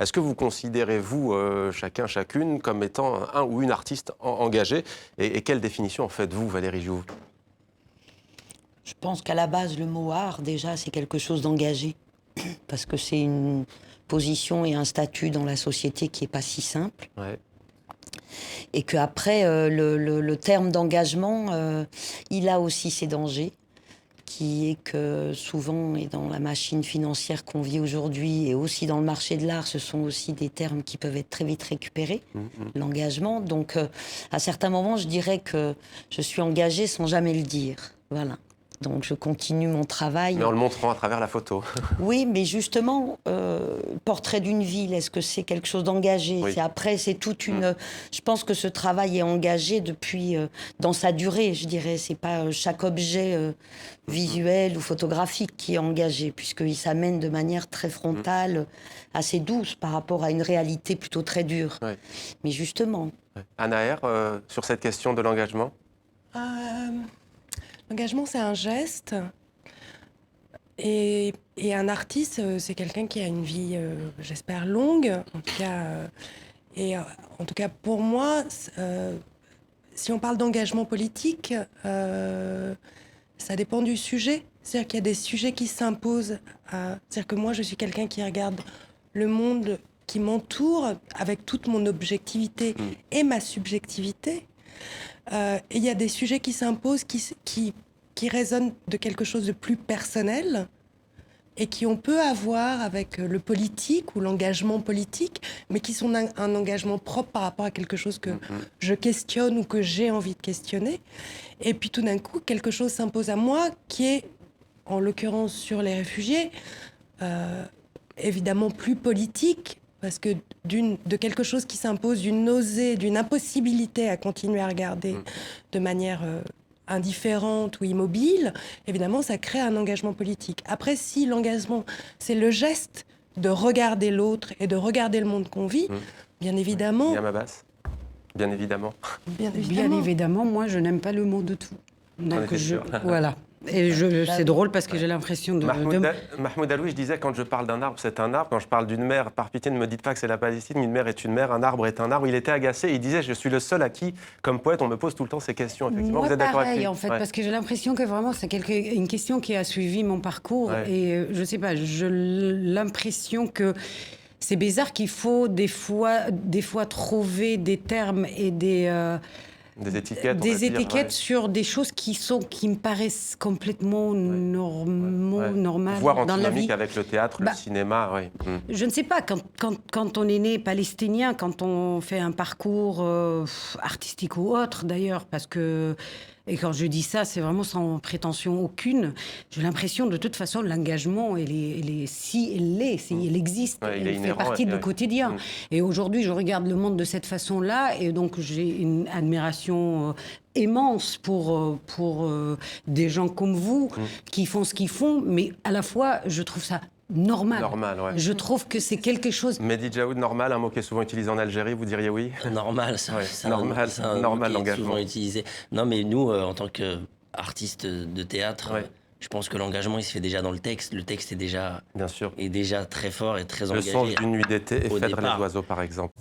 Est-ce que vous considérez, vous, chacun, chacune, comme étant un ou une artiste engagée et quelle définition en faites-vous, Valérie Jouve? Je pense qu'à la base, le mot art, déjà, c'est quelque chose d'engagé. Parce que c'est une position et un statut dans la société qui n'est pas si simple. Ouais. Et qu'après, le terme d'engagement, il a aussi ses dangers, qui est que souvent, et dans la machine financière qu'on vit aujourd'hui, et aussi dans le marché de l'art, ce sont aussi des termes qui peuvent être très vite récupérés, l'engagement. Donc, à certains moments, je dirais que je suis engagée sans jamais le dire. Voilà. Donc, je continue mon travail. Mais en le montrant à travers la photo. Oui, mais justement, portrait d'une ville, est-ce que c'est quelque chose d'engagé? Oui. Après, c'est toute une... Je pense que ce travail est engagé depuis, dans sa durée, je dirais. C'est pas chaque objet visuel ou photographique qui est engagé, puisqu'il s'amène de manière très frontale, assez douce par rapport à une réalité plutôt très dure. Ouais. Mais justement... Ouais. Anna R, sur cette question de l'engagement? L'engagement, c'est un geste. Et un artiste, c'est quelqu'un qui a une vie, j'espère, longue. En tout cas, pour moi, si on parle d'engagement politique, ça dépend du sujet. C'est-à-dire qu'il y a des sujets qui s'imposent. C'est-à-dire que moi, je suis quelqu'un qui regarde le monde qui m'entoure avec toute mon objectivité et ma subjectivité. Et il y a des sujets qui s'imposent, qui résonnent de quelque chose de plus personnel et qui on peut avoir avec le politique ou l'engagement politique, mais qui sont un engagement propre par rapport à quelque chose que je questionne ou que j'ai envie de questionner. Et puis tout d'un coup, quelque chose s'impose à moi qui est, en l'occurrence sur les réfugiés, évidemment plus politique, parce que de quelque chose qui s'impose, d'une nausée, d'une impossibilité à continuer à regarder de manière indifférente ou immobile, évidemment, ça crée un engagement politique. Après, si l'engagement, c'est le geste de regarder l'autre et de regarder le monde qu'on vit, bien évidemment... Myriam Abbas, bien évidemment. Bien évidemment. Bien évidemment, moi, je n'aime pas le mot de tout. Donc, sûr. voilà. Et c'est drôle parce que j'ai l'impression de... Mahmoud Aloui, je disais, quand je parle d'un arbre, c'est un arbre. Quand je parle d'une mer, par pitié, ne me dites pas que c'est la Palestine. Une mer est une mer, un arbre est un arbre. Il était agacé. Il disait, je suis le seul à qui, comme poète, on me pose tout le temps ces questions. Effectivement, Moi, vous êtes d'accord avec pareil, lui? en fait, parce que j'ai l'impression que vraiment, c'est une question qui a suivi mon parcours. Ouais. Et je sais pas, j'ai l'impression que c'est bizarre qu'il faut des fois trouver des termes et Des étiquettes, on va des dire, étiquettes sur des choses qui me paraissent complètement normales voire dans la vie. antinomique avec le théâtre, le cinéma, oui. Je ne sais pas, quand on est né palestinien, quand on fait un parcours artistique ou autre d'ailleurs, parce que, et quand je dis ça, c'est vraiment sans prétention aucune, j'ai l'impression de toute façon l'engagement, il existe, Ouais, il est il fait inhérent, partie du quotidien. Et aujourd'hui, je regarde le monde de cette façon-là, et donc j'ai une admiration immense pour des gens comme vous qui font ce qu'ils font, mais à la fois, je trouve ça normal. Normal, ouais. Je trouve que c'est quelque chose... Mehdi Djaoud, normal, un mot qui est souvent utilisé en Algérie, vous diriez oui? Normal, normal l'engagement. Souvent utilisé. Non, mais nous, en tant qu'artistes de théâtre, je pense que l'engagement, il se fait déjà dans le texte. Le texte est déjà, Bien sûr. est déjà très fort et très Le engagé. songe d'une nuit d'été et au Phèdre départ. les oiseaux, par exemple.